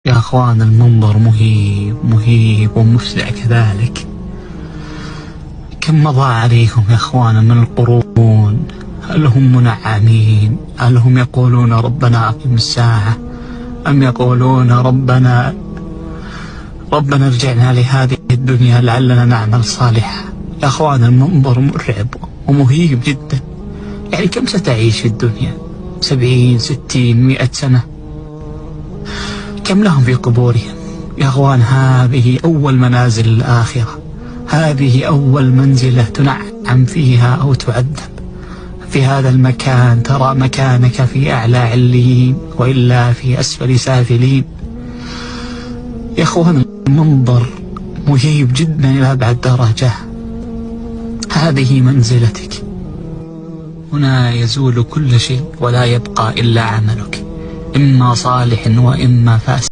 يا أخوان، المنظر مهيب مهيب ومفزع كذلك. كم مضى عليهم يا أخوان من القرون، هل هم منعمين؟ هل هم يقولون ربنا أقم الساعة؟ أم يقولون ربنا ارجعنا لهذه الدنيا لعلنا نعمل صالحا؟ يا أخوان، المنظر مرعب ومهيب جدا. يعني كم ستعيش في الدنيا؟ 70 60 100 سنة؟ كم لهم في قبورهم؟ يا أخوان، هذه أول منازل الآخرة، هذه أول منزلة تنعم فيها أو تعذب. في هذا المكان ترى مكانك في أعلى عليين وإلا في أسفل سافلين. يا أخوان، المنظر مهيب جدا إلى أبعد درجة. هذه منزلتك، هنا يزول كل شيء ولا يبقى إلا عملك، إما صالح وإما فاسد.